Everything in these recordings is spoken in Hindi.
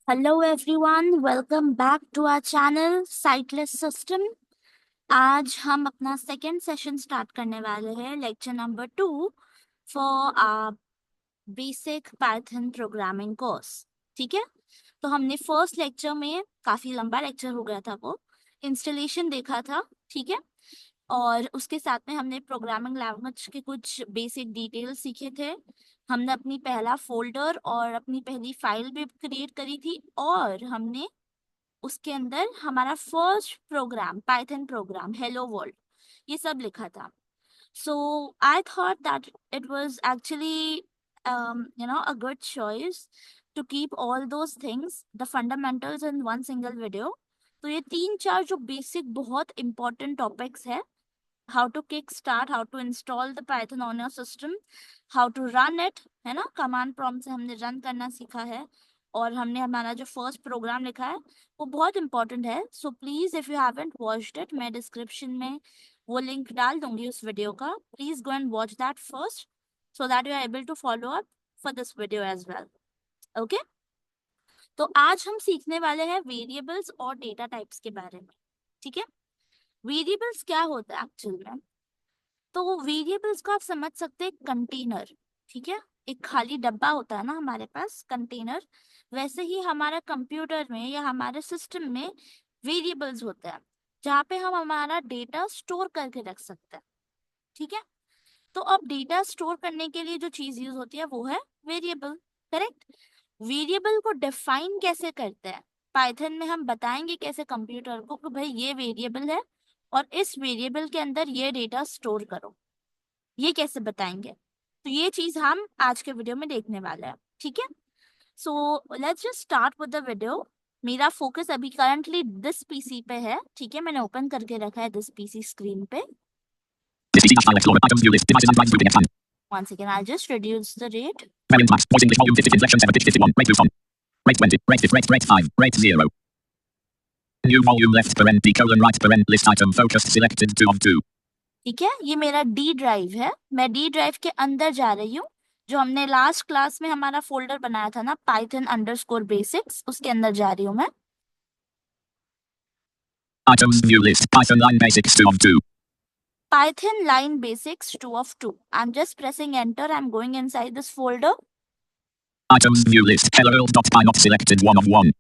Hello everyone, welcome back to our channel sightless system. आज हम अपना सेकेंड सेशन स्टार्ट करने वाले हैं, lecture number 2 for basic Python programming course. ठीक है, तो हमने फर्स्ट लेक्चर में, काफ़ी लंबा लेक्चर हो गया था, वो इंस्टॉलेशन देखा था। ठीक है, और उसके साथ में हमने प्रोग्रामिंग लैंग्वेज के कुछ बेसिक डिटेल्स सीखे थे। हमने अपनी पहला फोल्डर और अपनी पहली फाइल भी क्रिएट करी थी, और हमने उसके अंदर हमारा first program, Python program hello world, ये सब लिखा था। So I thought that it was actually a good choice to keep all those things, the fundamentals in one single video. तो ये तीन चार जो बेसिक बहुत इंपॉर्टेंट टॉपिक्स है, how to kick start, how to install the python on your system, how to run it, है ना, कमांड प्रॉम्प्ट से हमने रन करना सीखा है, और हमने हमारा जो फर्स्ट प्रोग्राम लिखा है वो बहुत इंपॉर्टेंट है। So please if you haven't watched it, मैं डिस्क्रिप्शन में वो लिंक डाल दूंगी उस वीडियो का। Please go and watch that first so that you are able to follow up for this video as well. Okay, तो आज हम सीखने वाले हैं वेरिएबल्स और डेटा टाइप्स के बारे में। ठीक है, वेरिएबल्स क्या होता है एक्चुअल में? तो वेरिएबल्स को आप समझ सकते हैं कंटेनर। ठीक है, एक खाली डब्बा होता है ना हमारे पास, कंटेनर। वैसे ही हमारे कंप्यूटर में या हमारे सिस्टम में वेरिएबल्स होते हैं, जहाँ पे हम हमारा डेटा स्टोर करके रख सकते हैं। ठीक है, तो अब डेटा स्टोर करने के लिए जो चीज यूज होती है वो है वेरिएबल। करेक्ट। वेरिएबल को डिफाइन कैसे करते हैं पाइथन में, हम बताएंगे कैसे कंप्यूटर को कि भाई ये वेरिएबल है और इस वेरिएबल के अंदर ये डेटा स्टोर करो, ये कैसे बताएंगे। तो ये चीज हम आज के वीडियो में देखने वाले हैं। ठीक है, so let's just start with the video. मेरा फोकस अभी करंटली दिस पीसी पे है। ठीक है, मैंने ओपन करके रखा है दिस पीसी स्क्रीन पे। Once again, I'll just reduce the rate. Variant max. Voice English volume 50 inflection 7 digit 1. Rate blue font. Rate 20. Rate diff. Rate 5. Rate 0. New volume left parent D colon right parent list item focused selected 2 of 2. ठीक है, ये मेरा डी ड्राइव है। मैं डी ड्राइव के अंदर जा रही हूँ, जो हमने लास्ट क्लास में हमारा फोल्डर बनाया था ना, python_basics, उसके अंदर जा रही हूँ मैं। Items view list. Python line basics 2 of 2. Python line basics 2 of 2. I'm just pressing enter. I'm going inside this folder. Items view list. hello.py not selected 1 of 1.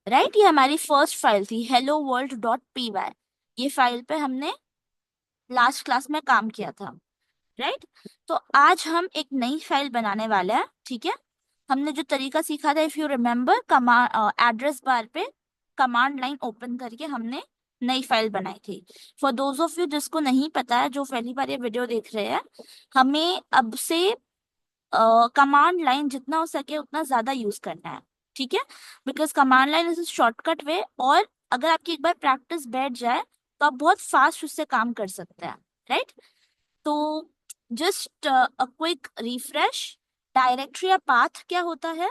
Right, ये हमारी फर्स्ट फाइल थी helloworld.py। ये फाइल पे हमने लास्ट क्लास में काम किया था। राइट, तो आज हम एक नई फाइल बनाने वाले हैं। ठीक है, हमने जो तरीका सीखा था, if you remember, command address bar पे कमांड लाइन ओपन करके हमने नई फाइल बनाई थी। फॉर दोज ऑफ यू जिसको नहीं पता है, जो पहली बार ये वीडियो देख रहे हैं, हमें अब से कमांड लाइन जितना हो सके उतना ज्यादा यूज करना है। ठीक है, because command line is shortcut way, और अगर आपकी एक बार प्रैक्टिस बैठ जाए तो आप बहुत फास्ट उससे काम कर सकते हैं। राइट, तो just a quick refresh. Directory या पाथ क्या होता है?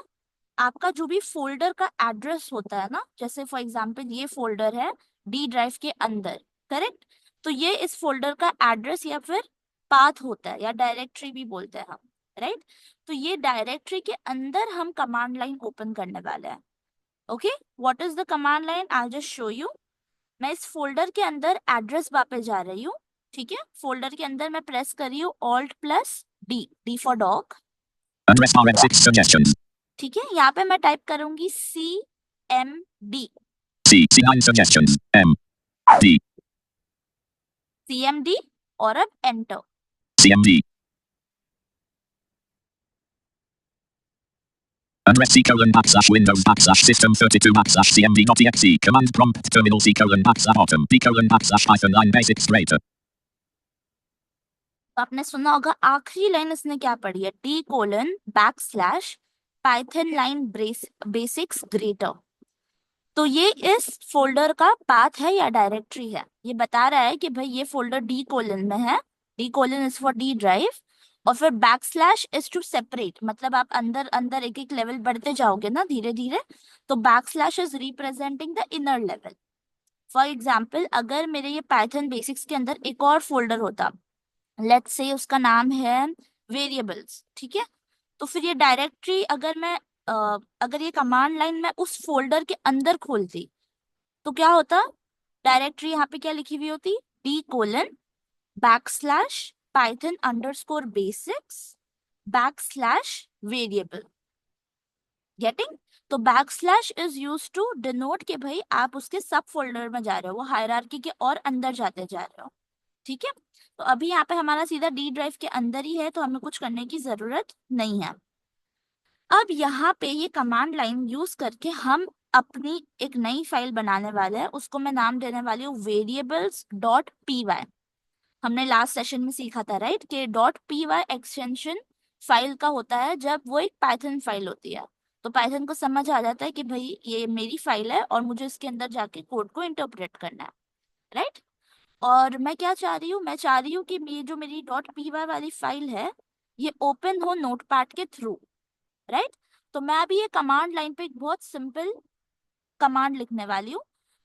आपका जो भी फोल्डर का एड्रेस होता है ना, जैसे फॉर एग्जांपल ये फोल्डर है डी ड्राइव के अंदर। करेक्ट, तो ये इस फोल्डर का एड्रेस या फिर पाथ होता है, या डायरेक्टरी भी बोलते हैं हम। राइट, तो ये डायरेक्टरी के अंदर हम कमांड लाइन ओपन करने वाले हैं। Okay, what is the command line? I just show you. मैं इस फोल्डर के अंदर एड्रेस बार पे जा रही हूँ। ठीक है, फोल्डर के अंदर मैं प्रेस कर रही हूँ Alt+D, D for dog. Address RM6 suggestions. ठीक है, यहाँ पे मैं टाइप करूंगी CMD। C9 suggestions. M. D. CMD, और अब enter. CMD. Address C colon backslash Windows backslash system 32 backslash CMD.exe. Command prompt terminal C colon backslash autumn D colon backslash Python line basics greater. आपने सुना होगा आखिरी लाइन इसने क्या पढ़ी है, D:\\Python line basics greater। तो ये इस फोल्डर का पाथ है या डायरेक्टरी है, ये बता रहा है कि भाई ये फोल्डर D:\, में है। D:\, is for D drive, और फिर बैकस्लैश इज टू सेपरेट, मतलब आप अंदर अंदर एक एक लेवल बढ़ते जाओगे ना धीरे धीरे, तो backslash is representing the inner level. For example, अगर मेरे ये पाइथन बेसिक्स के अंदर एक और फोल्डर होता, लेट्स से उसका नाम है वेरिएबल्स। ठीक है, तो फिर ये डायरेक्टरी अगर मैं अगर ये कमांड लाइन मैं उस फोल्डर के अंदर खोलती तो क्या होता, डायरेक्टरी यहाँ पे क्या लिखी हुई होती, d:/python_basics/variable। गेटिंग? तो backslash is use to denote कि भाई आप उसके सब फोल्डर में जा रहे हो, वो हायरार्की के और अंदर जाते जा रहे हो। ठीक है, तो अभी यहाँ पे हमारा सीधा डी ड्राइव के अंदर ही है, तो हमें कुछ करने की जरूरत नहीं है। अब यहाँ पे ये कमांड लाइन यूज करके हम अपनी एक नई फाइल बनाने वाले हैं, उसको मैं नाम देने वाली हूँ variables.py। हमने लास्ट सेशन में सीखा था राइट कि .py एक्सटेंशन फाइल का होता है जब वो एक पाइथन फाइल होती है, तो पाइथन को समझ आ जाता है कि भाई ये मेरी फाइल है और मुझे इसके अंदर जाके कोड को इंटरप्रेट करना है, राइट। और मैं क्या चाह रही हूँ, मैं चाह रही हूँ कि ये जो मेरी .py वाली फाइल है ये ओपन हो नोटपैड के थ्रू, राइट। तो मैं अभी ये कमांड लाइन पे एक बहुत सिंपल कमांड लिखने वाली हूँ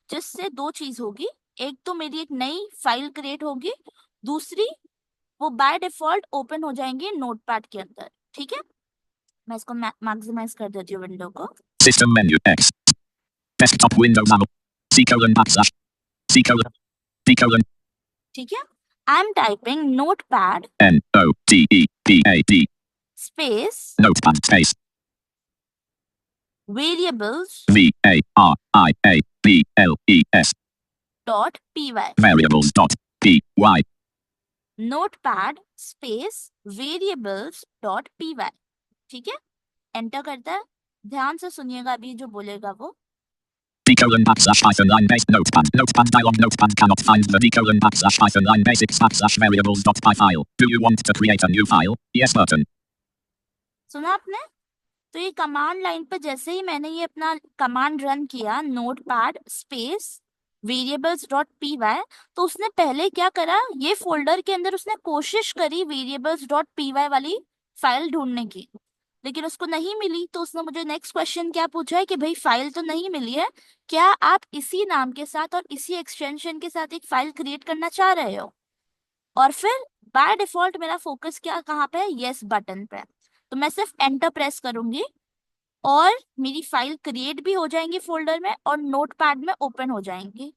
जिससे दो चीज होगी, एक तो मेरी एक नई फाइल क्रिएट होगी, दूसरी वो बाय डिफॉल्ट ओपन हो जाएंगे नोटपैड के अंदर। ठीक है, मैं इसको मैक्सिमाइज कर देती हूँ विंडो को। System menu X. Desktop window level. C:\\C:\D:. ठीक है, I am typing notepad NOTEPAD. Space Notepad space. Variables VARIABLES. .py। Variables.py. Notepad space variables.py। ठीक है, एंटर करता है, ध्यान से सुनिएगा अभी जो बोलेगा वो। D:\\Python line base notepad. Notepad dialog. Notepad cannot find the D:\\Python line basics/variables.py file. Do you want to create a new file? Yes button. सुना आपने? तो ये कमांड लाइन पे जैसे ही मैंने ये अपना कमांड रन किया नोटपैड स्पेस variables.py, तो उसने पहले क्या करा, ये फोल्डर के अंदर उसने कोशिश करी variables.py वाली फाइल ढूंढने की, लेकिन उसको नहीं मिली। तो उसने मुझे नेक्स्ट क्वेश्चन क्या पूछा है कि भाई फाइल तो नहीं मिली है, क्या आप इसी नाम के साथ और इसी एक्सटेंशन के साथ एक फाइल क्रिएट करना चाह रहे हो? और फिर बाय डिफॉल्ट मेरा फोकस क्या कहाँ पे है, यस बटन पे। तो मैं सिर्फ एंटर प्रेस करूंगी और मेरी फाइल क्रिएट भी हो जाएंगी फोल्डर में और नोटपैड में ओपन हो जाएंगी।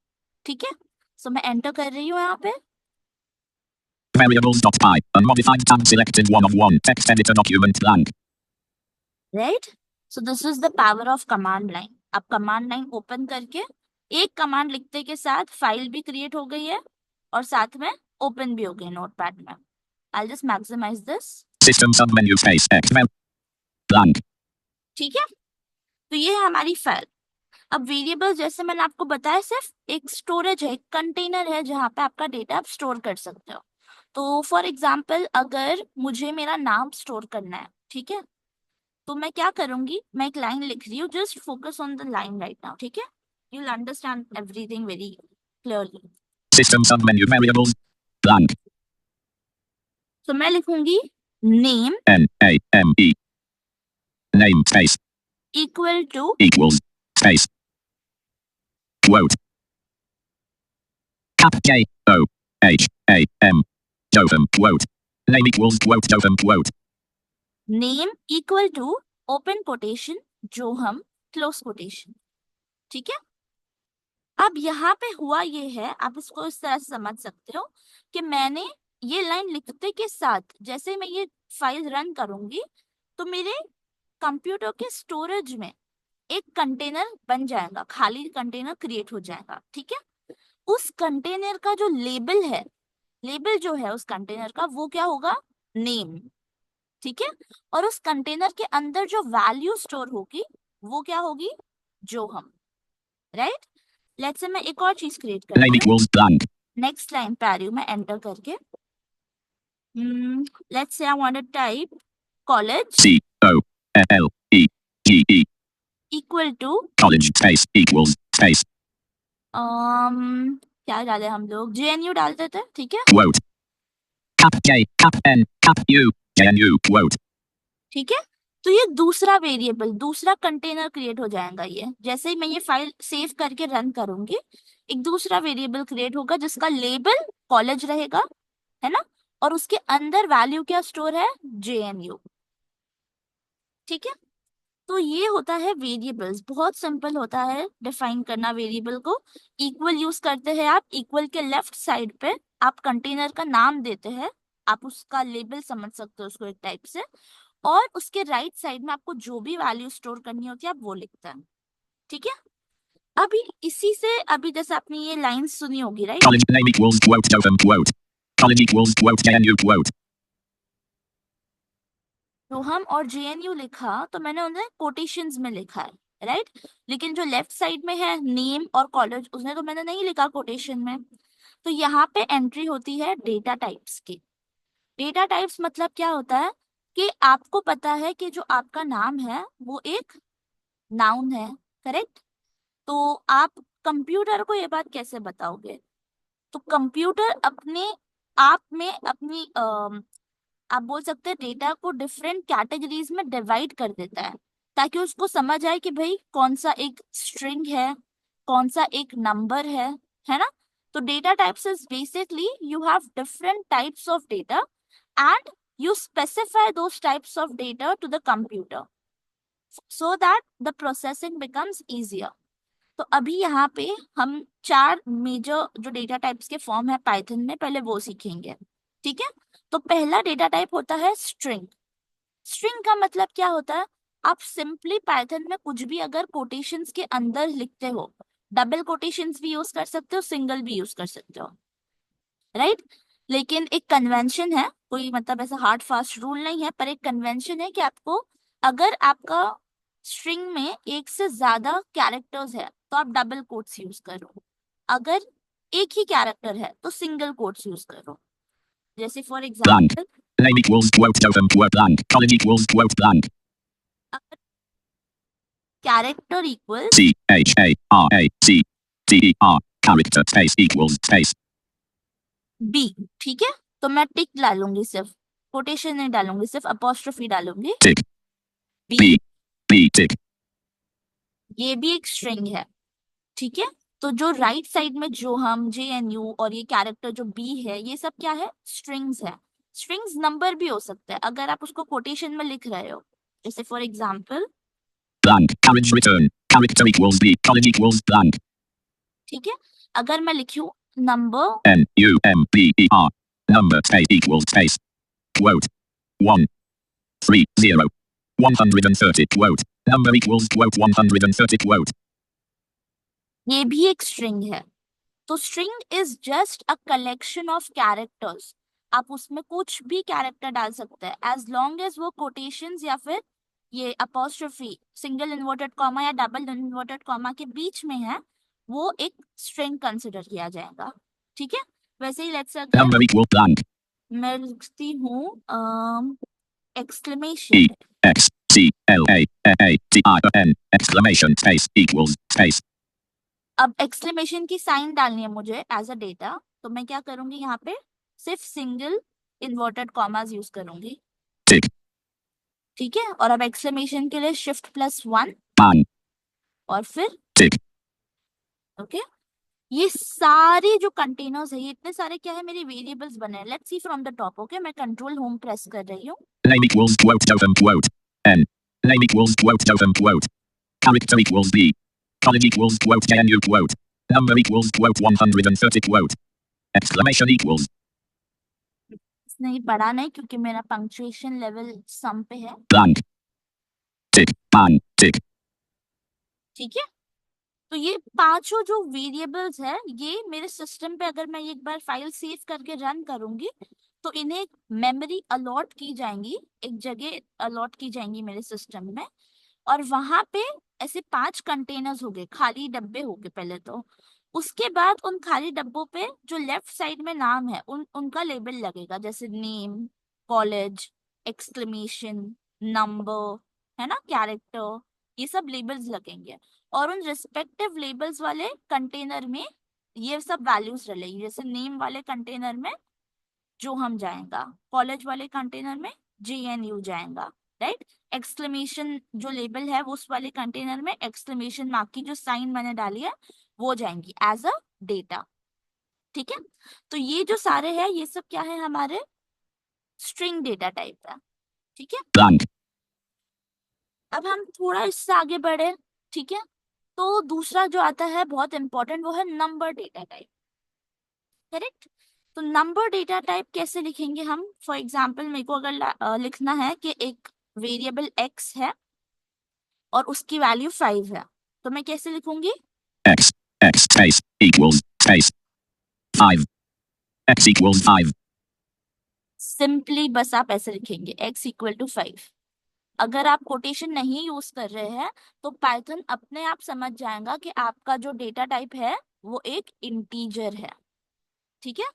ठीक है, सो मैं एंटर कर रही हूँ यहाँ पे। Variables.py. Unmodified tab selected 1 of 1. Text editor document blank. Right, so this is the power of command line. अब कमांड लाइन ओपन करके एक कमांड लिखते के साथ फाइल भी क्रिएट हो गई है और साथ में ओपन भी हो गई नोटपैड में। I just maximise this. System submenu space X blank. ठीक है, तो ये है हमारी फाइल। अब वेरिएबल जैसे मैंने आपको बताया सिर्फ एक स्टोरेज है, एक कंटेनर है जहाँ पे आपका डेटा आप स्टोर कर सकते हो। तो फॉर एग्जाम्पल अगर मुझे मेरा नाम स्टोर करना है, ठीक है, तो मैं क्या करूंगी, मैं एक लाइन लिख रही हूँ, just focus on the line right now. ठीक है, you will understand everything very clearly. System submenu variables blank. तो मैं लिखूंगी name NAME. Name space equal to equals space quote cap JOHAM Jotham quote name equals quote Jotham quote name equal to open quotation जो हम क्लोज कोटेशन। ठीक है, अब यहाँ पे हुआ ये है, आप इसको इस तरह से समझ सकते हो कि मैंने ये लाइन लिखते के साथ जैसे मैं ये फाइल रन करूंगी तो मेरे कंप्यूटर के स्टोरेज में एक कंटेनर बन जाएगा, खाली कंटेनर क्रिएट हो जाएगा। ठीक है, उस कंटेनर का जो लेबल है, लेबल जो है उस कंटेनर का वो क्या होगा, नेम। ठीक है, और उस कंटेनर के अंदर जो वैल्यू स्टोर होगी वो क्या होगी, जो हम, राइट। लेट्स से मैं एक और चीज क्रिएट name करती हूँ, equals blank नेक्स्ट लाइन पे आ रही हूँ मैं एंटर करके। Let's say I want to type college COLLEGE equal to college space equals space क्या डाले हम लोग, JNU डाल देते हैं। ठीक है, quote cap J cap N cap U JNU quote ठीक है, तो ये दूसरा वेरिएबल, दूसरा कंटेनर क्रिएट हो जाएगा। ये जैसे ही मैं ये फाइल सेव करके रन करूंगी एक दूसरा वेरिएबल क्रिएट होगा जिसका लेबल कॉलेज रहेगा, है ना, और उसके अंदर वैल्यू क्या स्टोर है, JNU। ठीक है, तो ये होता है वेरिएबल्स, बहुत सिंपल होता है डिफाइन करना वेरिएबल को। इक्वल यूज करते हैं आप, इक्वल के लेफ्ट साइड पे आप कंटेनर का नाम देते हैं, आप उसका लेबल समझ सकते हो उसको एक टाइप से, और उसके राइट साइड में आपको जो भी वैल्यू स्टोर करनी होती है आप वो लिखते हैं। ठीक है, अभी इसी से, अभी जैसे आपने ये लाइन सुनी होगी right, Colin name equals quote totem quote. Colin equals quote JNU quote. Roham और जेएनयू लिखा तो मैंने उन्हें कोटेशंस में लिखा है राइट, लेकिन जो लेफ्ट साइड में है नेम और कॉलेज उसने तो मैंने नहीं लिखा कोटेशन में। तो यहाँ पे एंट्री होती है डेटा टाइप्स की। डेटा टाइप्स मतलब क्या होता है कि आपको पता है कि जो आपका नाम है वो एक नाउन है, करेक्ट। तो आप कंप्यूटर को ये बात कैसे बताओगे, तो कंप्यूटर अपने आप में अपनी आप बोल सकते हैं डेटा को डिफरेंट कैटेगरीज में डिवाइड कर देता है, ताकि उसको समझ आए कि भाई कौन सा एक स्ट्रिंग है, कौन सा एक नंबर है ना। तो data types is basically you have different types of data and you specify those types of data to the computer so that the processing becomes easier. तो अभी यहाँ पे हम चार मेजर जो डेटा टाइप्स के फॉर्म है पाइथन में पहले वो सीखेंगे। ठीक है, तो पहला डेटा टाइप होता है स्ट्रिंग। स्ट्रिंग का मतलब क्या होता है, आप सिंपली पाइथन में कुछ भी अगर कोटेशंस के अंदर लिखते हो, डबल कोटेशंस भी यूज कर सकते हो, सिंगल भी यूज कर सकते हो राइट। लेकिन एक कन्वेंशन है, कोई मतलब ऐसा हार्ड फास्ट रूल नहीं है, पर एक कन्वेंशन है कि आपको अगर आपका स्ट्रिंग में एक से ज्यादा कैरेक्टर्स है तो आप डबल कोट्स यूज करो, अगर एक ही कैरेक्टर है तो सिंगल कोट्स यूज करो। जैसे for Blank. Example Name equals quote totem quote blank. Colin equals quote blank. Character equal CHARACTER. Character space equals space. B, ठीक है, तो मैं टिक डालूंगी, सिर्फ कोटेशन नहीं डालूंगी, सिर्फ अपोस्ट्रोफी डालूंगी Tick. B. B. B tick. ये भी एक स्ट्रिंग है, ठीक है। तो जो राइट साइड में जो हम जे एन यू और ये कैरेक्टर जो बी है ये सब क्या है, स्ट्रिंग्स है। स्ट्रिंग्स नंबर भी हो सकता है अगर आप उसको कोटेशन में लिख रहे हो, जैसे for example Blank. Carriage return. Character equals B. Colin equals blank. ठीक है, अगर मैं लिखूं number NUMBER. Number space equals space. Quote. 130. 130 quote. Number equals quote 130 quote. ये भी एक स्ट्रिंग है। तो string is just a collection of characters, आप उसमें कुछ भी कैरेक्टर डाल सकते हैं एज लॉन्ग एज वो कोटेशंस या फिर ये अपोस्ट्रोफी सिंगल इन्वर्टेड कॉमा या डबल इन्वर्टेड कॉमा के बीच में है, वो एक स्ट्रिंग कंसिडर किया जाएगा। ठीक है, वैसे ही लेट्स अगर Number equals blank. मैं लिखती हूँ E exclamation, X C L A T I N exclamation space equals space. अब एक्सक्लेमेशन की साइन डालनी है मुझे एज अ डेटा, तो मैं क्या करूंगी यहाँ पे सिर्फ सिंगल इन्वर्टेड कॉमास यूज करूंगी। Tick. ठीक है, और अब एक्सक्लेमेशन के लिए Shift+1 Man. और फिर Tick. ओके। ये सारे जो कंटेनर्स है, ये इतने सारे क्या है मेरे वेरिएबल्स बने हैं। Let's see from the top. Okay, मैं कंट्रोल होम प्रेस कर रही हूँ। Name equals quote totem quote. N. Name equals quote totem quote. Character equals B. Colin equals quote JNU quote. Number equals quote 130 quote. Exclamation equals इसने ये पढ़ा नहीं क्योंकि मेरा पंक्चुएशन लेवल सम पे है। blank. Tick. Man. Tick. ठीक है, तो ये पांचों जो वेरिएबल्स है ये मेरे सिस्टम पे अगर मैं एक बार फाइल सेव करके रन करूंगी तो इन्हें मेमोरी अलॉट की जाएंगी, एक जगह अलॉट की जाएंगी मेरे सिस्टम में, और वहां पे ऐसे 5 कंटेनर्स हो गए, खाली डब्बे हो गए पहले तो। उसके बाद उन खाली डब्बों पे जो लेफ्ट साइड में नाम है उनका लेबल लगेगा, जैसे नेम, कॉलेज, एक्सक्लेमेशन, नंबर, है ना, कैरेक्टर, ये सब लेबल्स लगेंगे। और उन रिस्पेक्टिव लेबल्स वाले कंटेनर में ये सब वैल्यूज डलेंगी, जैसे नेम वाले कंटेनर में जो हम जाएगा, कॉलेज वाले कंटेनर में JNU जाएगा राइट। एक्सक्लेमेशन जो लेबल है वो उस वाले कंटेनर में एक्सक्लेमेशन मार्क की जो साइन मैंने डाली है वो जाएंगी एज अ डेटा। ठीक है, तो ये जो सारे हैं ये सब क्या है, हमारे स्ट्रिंग डेटा टाइप है। ठीक है, Blank. अब हम थोड़ा इससे आगे बढ़े, ठीक है। तो दूसरा जो आता है बहुत इंपॉर्टेंट, वो है नंबर डेटा टाइप। करेक्ट। तो नंबर डेटा टाइप कैसे लिखेंगे हम? फॉर एग्जाम्पल मेरे को अगर लिखना है कि एक वेरिएबल x है और उसकी वैल्यू 5 है, तो मैं कैसे लिखूंगी? x space equals space 5 x equals 5 simply बस आप ऐसे लिखेंगे x इक्वल टू 5। अगर आप कोटेशन नहीं यूज कर रहे हैं तो पाइथन अपने आप समझ जाएगा कि आपका जो डेटा टाइप है वो एक इंटीजर है। ठीक है।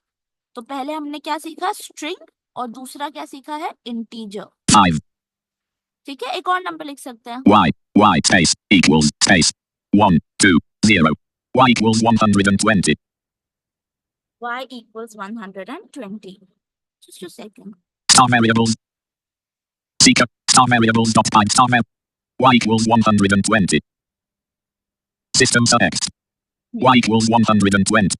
तो पहले हमने क्या सीखा? स्ट्रिंग। और दूसरा क्या सीखा है? इंटीजर। 5 ठीक है। एक और नंबर लिख सकते हैं। y space equals space 1 2 0 y equals 120 y equals 120. Just a second. star variables seeker star variables dot find star y equals 120 system select y equals 120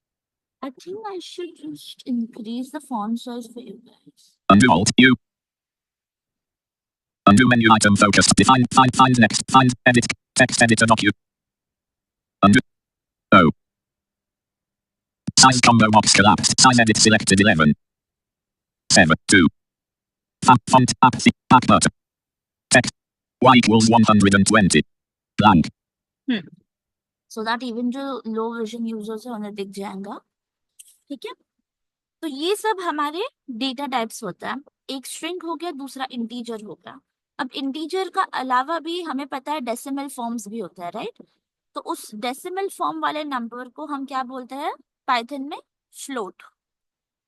I think I should just increase the font size for you guys. undo alt u undo menu item focus define find next find edit text editor docu undo oh size combo box collapsed size edit selected 11 7 2 font app button text y equals 120 blank So that even जो लो विजन यूजर्स है उन्हें दिख जाएगा। ठीक है। तो ये सब हमारे डेटा टाइप्स होता है। एक स्ट्रिंग हो गया, दूसरा इंटीजर हो गया। अब इंटीजर का अलावा भी हमें पता है डेसिमल फॉर्म्स भी होता है, राइट? तो उस डेसिमल फॉर्म वाले नंबर को हम क्या बोलते हैं पाइथन में? फ्लोट।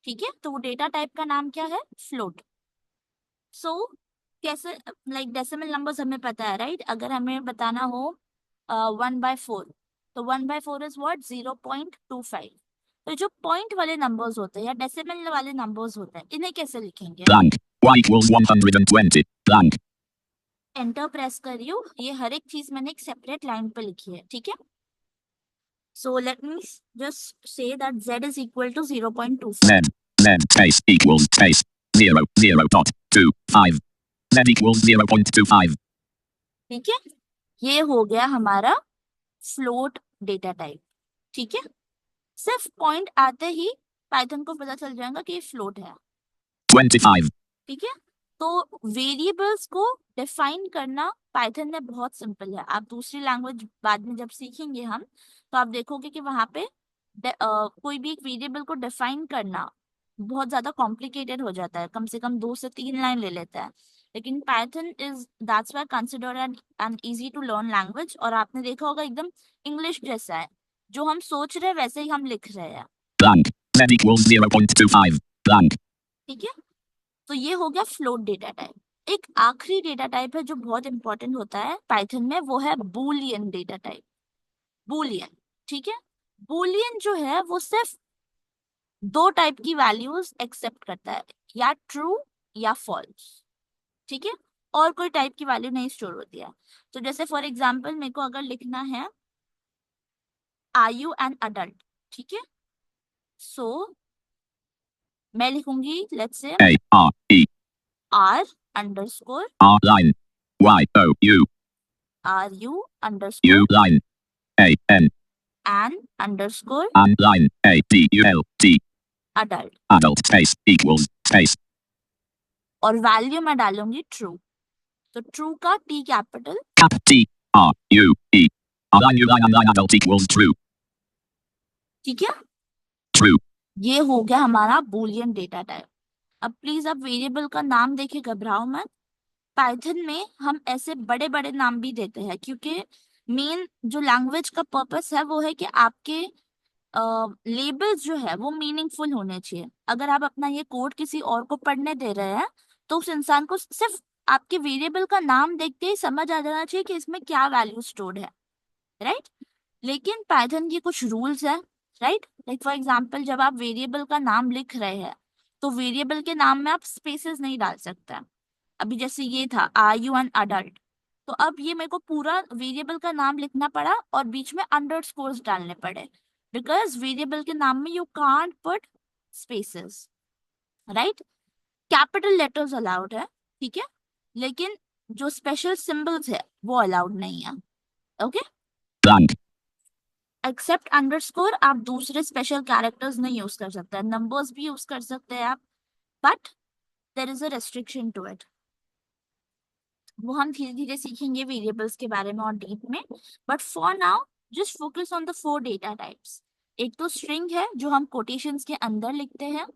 ठीक है। तो वो डेटा टाइप का नाम क्या है? फ्लोट। सो कैसे, लाइक डेसिमल नंबर्स हमें पता है, राइट? अगर हमें बताना हो 1/4, तो 1/4 इज व्हाट? 0.25। तो जो पॉइंट वाले नंबर्स होते हैं या डेसिमल वाले नंबर्स होते हैं, इन्हें कैसे लिखेंगे? blank y equals 120 blank enter press करियो। ये हर एक चीज मैंने एक सेपरेट लाइन पे लिखी है, ठीक है। So let me just say that z is equal to 0.25। z space equals space 0.25 z equals 0.25 ठीक है। ये हो गया हमारा फ्लोट डेटा टाइप। ठीक है। सिर्फ पॉइंट आते ही पाइथन को पता चल जाएगा कि ये फ्लोट है। 25 ठीक है। तो वेरिएबल्स को डिफाइन करना पाइथन में बहुत सिंपल है। आप दूसरी लैंग्वेज बाद में जब सीखेंगे हम, तो आप देखोगे कि वहां पे कोई भी एक वेरिएबल को डिफाइन करना बहुत ज्यादा कॉम्प्लिकेटेड हो जाता है, कम से कम 2 से 3 लाइन ले लेता है। लेकिन Python is that's why considered an easy to learn language. और आपने देखा होगा एकदम इंग्लिश जैसा है, जो हम सोच रहे हैं वैसे ही हम लिख रहे हैं। blank z equals 0.25 blank ठीक है। तो ये हो गया फ्लोट डेटा टाइप। एक आखिरी डेटा टाइप है जो बहुत इंपॉर्टेंट होता है पाइथन में, वो है बूलियन डेटा टाइप। बूलियन। ठीक है। बूलियन जो है वो सिर्फ 2 टाइप की वैल्यूज एक्सेप्ट करता है, या ट्रू या फॉल्स। ठीक है। और कोई टाइप की वैल्यू नहीं स्टोर होती है। तो जैसे फॉर एग्जाम्पल मेरे को अगर लिखना है आर यू एन अडल्ट, ठीक है। सो मैं लिखूंगी let's say a r e are underscore r line y o u are you underscore u line a n an underscore and line a d u l t adult. adult space equals space और वैल्यू मैं डालूंगी ट्रू। तो ट्रू का T capital, cap t r u e r line u line and line adult equals true ठीक है। true ये हो गया हमारा बूलियन डेटा टाइप। अब प्लीज आप वेरिएबल का नाम देखे घबराओ मत। पाइथन में हम ऐसे बड़े बड़े नाम भी देते हैं, क्योंकि मेन जो लैंग्वेज का पर्पस है वो है कि आपके लेबल्स जो है वो मीनिंगफुल होने चाहिए। अगर आप अपना ये कोड किसी और को पढ़ने दे रहे हैं तो उस इंसान को सिर्फ आपके वेरिएबल का नाम देखते ही समझ आ जाना चाहिए कि इसमें क्या वैल्यू स्टोर्ड है, राइट? लेकिन पाइथन के कुछ रूल्स है, राइट? लाइक फॉर एग्जांपल जब आप वेरिएबल का नाम लिख रहे हैं तो वेरिएबल के नाम में आप स्पेसेस नहीं डाल सकते। अभी जैसे ये था आर यू एन अडल्ट, तो अब ये मेरे को पूरा वेरिएबल का नाम लिखना पड़ा और बीच में अंडरस्कोर्स डालने पड़े, बिकॉज वेरिएबल के नाम में you can't put spaces, right? Capital letters allowed है, ठीक है, लेकिन जो स्पेशल सिंबल्स है वो अलाउड नहीं है। ओके, blank, एक्सेप्ट अंडरस्कोर आप दूसरे स्पेशल कैरेक्टर्स नहीं यूज कर सकते, नंबर्स भी यूज कर सकते हैं आप, but there is a restriction to it. वो हम धीरे धीरे सीखेंगे वेरिएबल्स के बारे में और डीप में, but for now just focus on the four data types. एक तो स्ट्रिंग है जो हम कोटेशंस के अंदर लिखते हैं,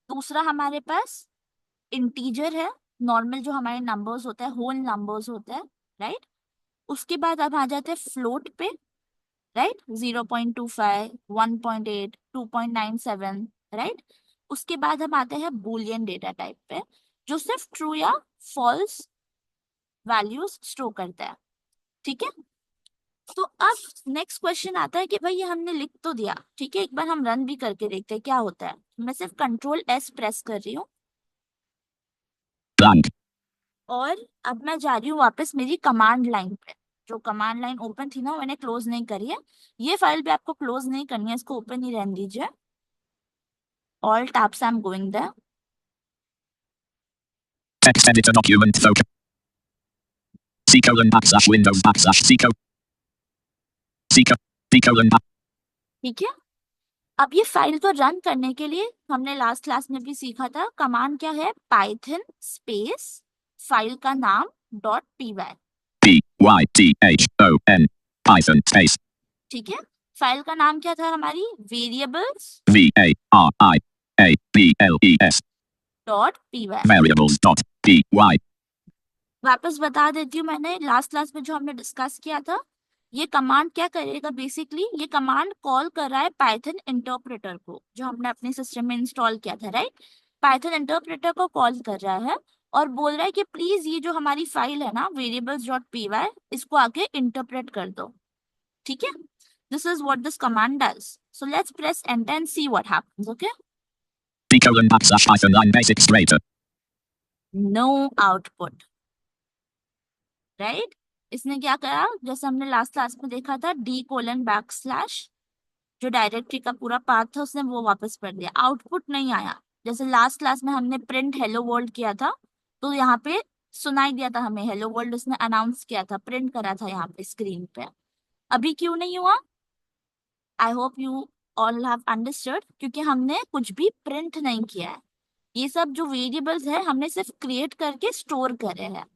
दूसरा हमारे पास इंटीजर है, नॉर्मल जो हमारे नंबर्स होता है, होल नंबर्स होता है, राइट। उसके बाद अब आ जाते हैं फ्लोट पे, राइट, 0.25, 1.8, 2.97, राइट। उसके बाद हम आते हैं बुलियन डेटा टाइप पे, जो सिर्फ ट्रू या फॉल्स वैल्यूज स्टोर करता है, ठीक है। तो अब नेक्स्ट क्वेश्चन आता है कि भाई ये हमने लिख तो दिया, ठीक है, एक बार हम रन भी करके देखते हैं क्या होता है। मैं सिर्फ Ctrl+S प्रेस कर रही हूँ blank, और अब मैं जा रही हूँ वापस मेरी कमांड लाइन पे। जो कमांड लाइन ओपन थी ना, मैंने क्लोज नहीं करी है, ये फाइल भी आपको क्लोज नहीं करनी है, इसको ओपन ही रहने दीजिए। All tabs I am going there. text editor document focus, C colon backslash Windows backslash C colon, C colon ठीक है, अब ये फाइल को रन करने के लिए हमने लास्ट क्लास में भी सीखा था, कमांड क्या है, पाइथन स्पेस फाइल का नाम .py। Python, Python space, ठीक है, फाइल का नाम क्या था हमारी, वेरिएबल्स variables .py। variables.py, वापस बता देती हूँ, मैंने लास्ट क्लास में जो हमने डिस्कस किया था, ये कमांड क्या करेगा, बेसिकली ये कमांड कॉल कर रहा है पाइथन इंटरप्रेटर को, जो हमने अपने सिस्टम में इंस्टॉल किया था, राइट। पाइथन इंटरप्रेटर को कॉल कर रहा है और बोल रहा है कि प्लीज ये जो हमारी फाइल है ना variables.py, इसको आगे इंटरप्रेट कर दो, ठीक है। This is what this command does, so let's press enter and see what happens. Okay, C colon backslash Python line basic straighter, no output, right. इसने क्या करा, जैसे हमने लास्ट क्लास में देखा था, D:\\, जो डायरेक्टरी का पूरा पाथ था उसने वो वापस पढ़ दिया, आउटपुट नहीं आया। जैसे लास्ट क्लास में हमने प्रिंट हेलो वर्ल्ड किया था, तो यहाँ पे सुनाई दिया था हमें हेलो वर्ल्ड, उसने अनाउंस किया था, प्रिंट करा था यहाँ पे स्क्रीन पे। अभी क्यों नहीं हुआ, I hope you all have understood, क्योंकि हमने कुछ भी प्रिंट नहीं किया है। ये सब जो वेरिएबल्स है हमने सिर्फ क्रिएट करके स्टोर करे हैं।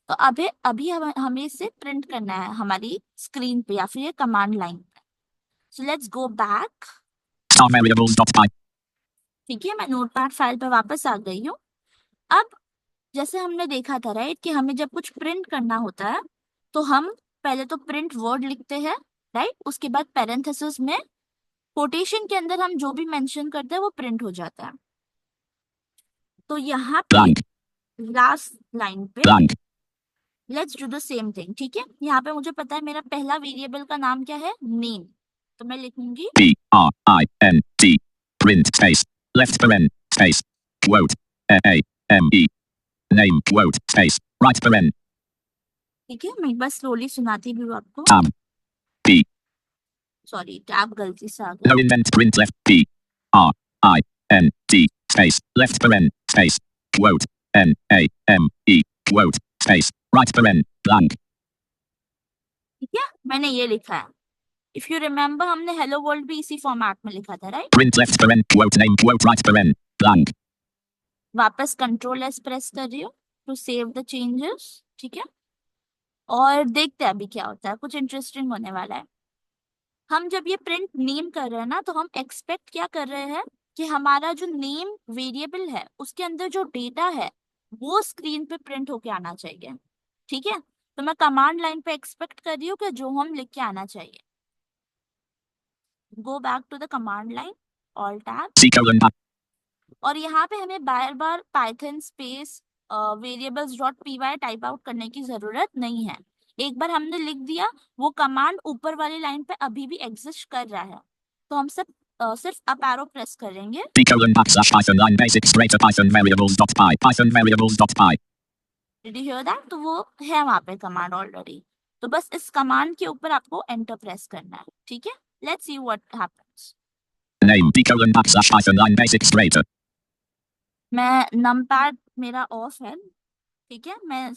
तो अभी अभी हमें इसे प्रिंट करना है हमारी स्क्रीन पे या फिर ये कमांड लाइन पे। So let's go back. star variables.py, ठीक है, मैं नोटपैड फाइल पे वापस आ गई हूँ। अब जैसे हमने देखा था, राइट, कि हमें जब कुछ प्रिंट करना होता है तो हम पहले तो प्रिंट वर्ड लिखते हैं, राइट, उसके बाद पैरेंथेसिस में कोटेशन के अंदर हम जो भी मेंशन करते हैं वो प्रिंट हो जाता है। तो यहाँ पे blank, लास्ट लाइन पे blank, let's do the same thing, ठीक है। यहाँ पे मुझे पता है मेरा पहला वेरिएबल का नाम क्या है, नेम, तो मैं लिखूंगी print, print space, left paren, space, quote, A-M-E, name, quote, space, right paren, ठीक है, मैं एक बार स्लोली सुनाती भी हूँ आपको, tab, P, सॉरी टैब गलती से आ no गया। indent, print left, P-R-I-N-T, space, left paren, space, quote, N-A-M-E, quote, space, right paren, blank, ठीक है, मैंने ये लिखा है। इफ यू रिमेम्बर हमने हेलो वर्ल्ड भी इसी फॉर्मेट में लिखा था, right. print left paren, quote name, quote right paren, blank, वापस Ctrl+S प्रेस कर रही हूँ टू सेव द चेंजेस, ठीक है। और देखते हैं अभी क्या होता है, कुछ इंटरेस्टिंग होने वाला है। हम जब ये प्रिंट नेम कर रहे हैं ना, तो हम एक्सपेक्ट क्या कर रहे हैं कि हमारा जो नेम वेरिएबल है उसके अंदर जो डेटा है वो स्क्रीन पे प्रिंट होके आना चाहिए, ठीक है। तो मैं कमांड लाइन पे एक्सपेक्ट कर रही हूँ कि जो हम लिख के आना चाहिए। Go back to the command line, alt tab, C colon और यहाँ पे हमें बार बार Python space variables.py type out करने की जरूरत नहीं है। एक बार हमने लिख दिया, वो कमांड ऊपर वाली लाइन पे अभी भी एग्जिस्ट कर रहा है, तो हम सब सिर्फ अप एरो प्रेस करेंगे। C colon backslash Python line basic straighter Python variables.py, Python variables.py, did you here that, तो वो है वहां पे कमांड ऑलरेडी। तो बस इस कमांड के ऊपर आपको एंटर प्रेस करना है, ठीक है। Let's see what happens. name, C colon backslash Python line basic straighter, मैं नमपैड मेरा ऑफ है, ठीक है, मैं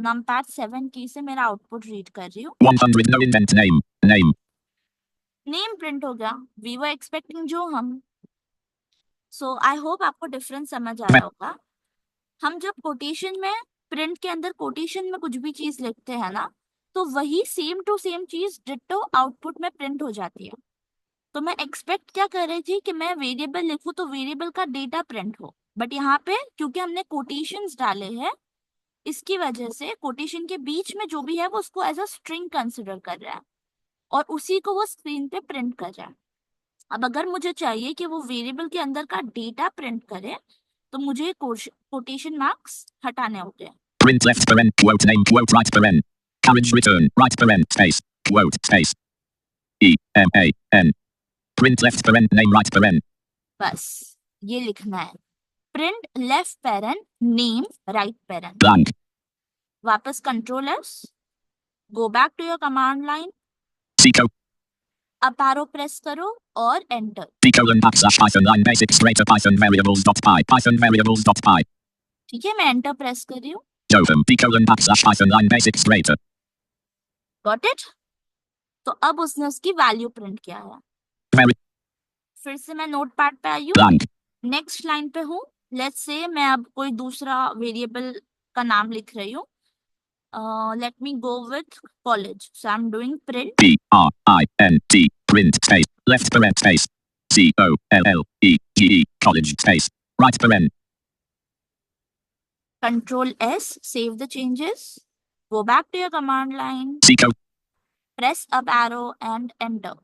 नमपैड 7 की से मेरा आउटपुट रीड कर रही हूँ। 100 no indent name. Name print हो गया, वी वर एक्सपेक्टिंग जो हम। सो आई होप आपको डिफरेंस समझ आ रहा होगा। हम जब कोटेशन में, प्रिंट के अंदर कोटेशन में कुछ भी चीज लिखते हैं ना, तो वही सेम टू सेम चीज डिट्टो आउटपुट में प्रिंट हो जाती है। तो मैं एक्सपेक्ट क्या कर रही थी कि मैं वेरिएबल लिखूं तो वेरिएबल का डेटा प्रिंट हो, बट यहाँ पे क्योंकि हमने कोटेशंस डाले हैं, इसकी वजह से कोटेशन के बीच में जो भी है वो उसको एज अ स्ट्रिंग कंसिडर कर रहा है और उसी को वो स्क्रीन पे प्रिंट कर रहा है। अब अगर मुझे चाहिए कि वो वेरिएबल के अंदर का डेटा प्रिंट करे, तो मुझे कोटेशन मार्क्स हटाने होते हैं। Print left paren, quote name, quote right paren. Carriage return, right paren, space, quote, space. E-M-A-N. Print left paren, name right paren. बस ये लिखना है, print left parent name right parent. Blank. वापस control S, go back to your command line, C up arrow press करो और enter. colon backslash python line basic straighter python variables dot py. ठीक है, मैं एंटर प्रेस कर रही हूँ। Jotham colon backslash python line basic straighter. Got it? तो अब उसने उसकी वैल्यू प्रिंट किया है। Very फिर से मैं नोटपैड पे आई हूँ, blank. नेक्स्ट लाइन पे हूँ। लेट्स से मैं अब कोई दूसरा वेरिएबल का नाम लिख रही हूँ। Let me go with college, so I am doing print P-R-I-N-T. Print space. Left paren space. C-O-L-L-E-G-E. College space. Right paren. Control S, save the changes, go back to your command line, C press up arrow and enter.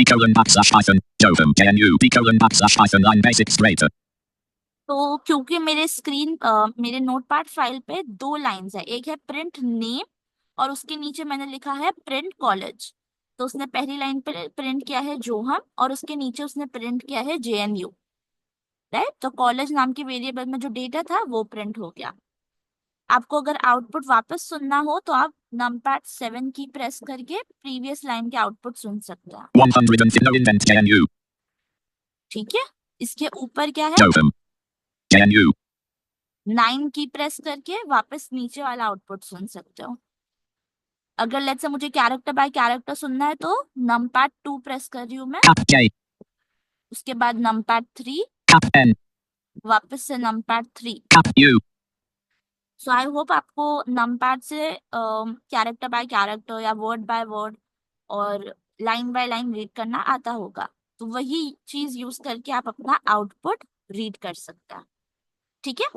colon backslash python. Jotham KNU. colon backslash python line basic straighter. तो क्योंकि मेरे स्क्रीन मेरे नोटपैड फाइल पे दो लाइंस है, एक है प्रिंट नेम और उसके नीचे मैंने लिखा है प्रिंट कॉलेज। तो उसने पहली लाइन पे प्रिंट किया है जोहम और उसके नीचे उसने प्रिंट किया है जेएनयू, राइट। तो कॉलेज नाम के वेरिएबल में जो डेटा था वो प्रिंट हो गया। आपको अगर आउटपुट वापस सुनना हो तो आप नमपैड 7 की प्रेस करके प्रीवियस लाइन के आउटपुट सुन सकते हैं। 100 no indent KNU. ठीक है, इसके ऊपर क्या है, Jotham KNU. 9 की प्रेस करके वापस नीचे वाला आउटपुट सुन सकते हो। अगर लेट्स से मुझे कैरेक्टर बाय कैरेक्टर सुनना है तो नमपैड 2 प्रेस कर रही हूँ मैं, Cap J. उसके बाद नमपैड 3, Cap N. वापस से numpad 3। Cap U. So I hope आपको नमपैड से कैरेक्टर बाय कैरेक्टर या वर्ड बाय वर्ड और लाइन बाय लाइन रीड करना आता होगा। तो वही चीज यूज करके आप अपना आउटपुट रीड कर सकते हैं। ठीक है,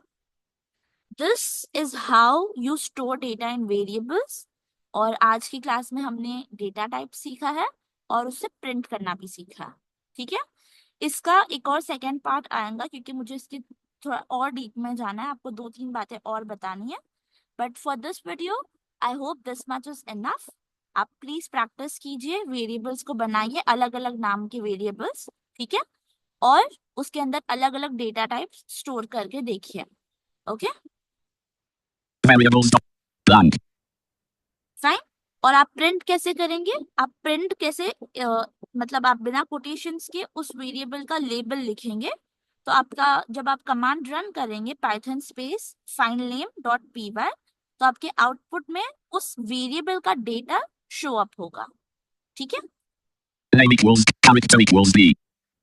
this is how you store data in variables. और आज की क्लास में हमने डेटा टाइप सीखा है और उससे प्रिंट करना भी सीखा। ठीक है, इसका एक और सेकेंड पार्ट आएगा क्योंकि मुझे इसकी थोड़ा और डीप में जाना है, आपको 2-3 बातें और बतानी है। But for this video I hope this much is enough. आप प्लीज प्रैक्टिस कीजिए, वेरिएबल्स को बनाइए, अलग अलग नाम के वेरिएबल्स, ठीक है, और उसके अंदर अलग अलग डेटा टाइप स्टोर करके देखिए। Okay Variables dot blank. Fine. और आप प्रिंट कैसे करेंगे, आप प्रिंट कैसे मतलब आप बिना कोटेशंस के उस वेरिएबल का लेबल लिखेंगे। तो आपका जब आप कमांड रन करेंगे पाइथन स्पेस filename.py, तो आपके आउटपुट में उस वेरिएबल का डेटा शो अप होगा। ठीक है, Name equals character equals B.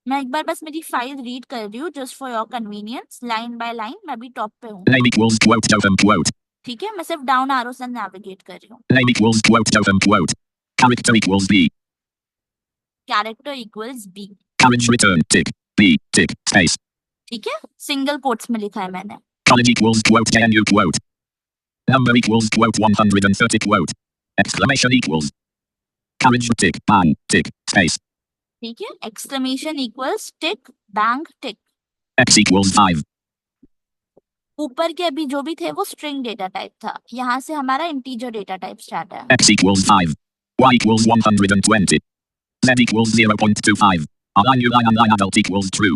मैं एक बार बस मेरी फाइल रीड कर रही हूँ just for your convenience, line by line. मैं अभी टॉप पे हूँ, Name equals quote Jotham quote. ठीक है, मैं सिर्फ डाउन एरो से नेविगेट कर रही हूँ। Name equals quote Jotham quote. Character equals B. Character equals B, Carriage return tick. B tick space. ठीक है, सिंगल कोट्स में लिखा है मैंने। College equals quote KNU quote. Number equals quote 130 quote. Exclamation equals. Carriage tick bang tick space. ठीक है, एक्सक्लेमेशन इक्वल्स टिक बैंग टिक। X equals 5. ऊपर के अभी जो भी थे वो स्ट्रिंग डेटा टाइप था, यहाँ से हमारा इंटीजर डेटा टाइप स्टार्ट है। X equals 5. Y equals 120. Z equals 0.25. Align line and line adult equals true.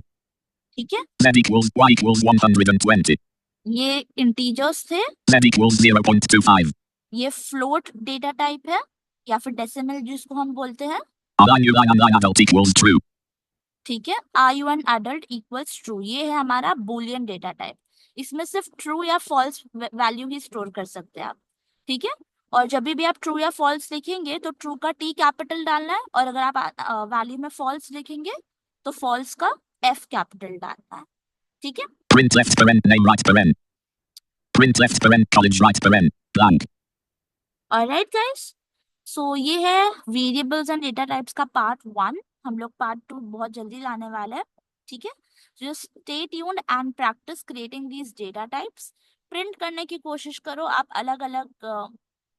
ठीक है, Z equals Y equals 120. ये इंटीजर्स थे, Z equals 0.25. ये फ्लोट डेटा टाइप है या फिर डेसिमल जिसको हम बोलते हैं। Align line and line adult equals true. ठीक है, are you an adult equals true, ये है हमारा बुलियन डेटा टाइप। इसमें सिर्फ ट्रू या फॉल्स वैल्यू ही स्टोर कर सकते हैं आप, ठीक है। और जब भी आप ट्रू या फॉल्स लिखेंगे तो ट्रू का टी कैपिटल डालना है, और अगर आप वैल्यू में फॉल्स लिखेंगे तो फॉल्स का एफ कैपिटल डालना है, ठीक है। Print left paren, name right paren. Print left paren, college right paren, blank. Alright guys, so ये है वेरिएबल्स एंड डेटा टाइप्स का पार्ट 1। हम लोग पार्ट 2 बहुत जल्दी लाने वाले हैं, ठीक है। Just stay tuned and practice creating these data types. Print करने की कोशिश करो आप, अलग अलग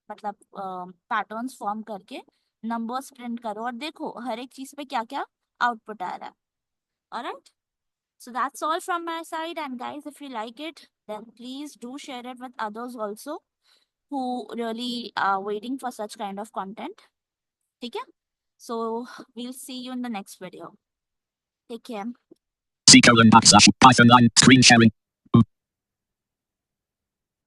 मतलब पैटर्न्स फॉर्म करके नंबर्स प्रिंट करो और देखो हर एक चीज पे क्या क्या आउटपुट आ रहा है। Alright, so that's all from my side, and guys, if you like it, then please do share it with others also who really are waiting for such kind of content. Okay? So we'll see you in the next video. Take care. C colon backslash Python line screen sharing.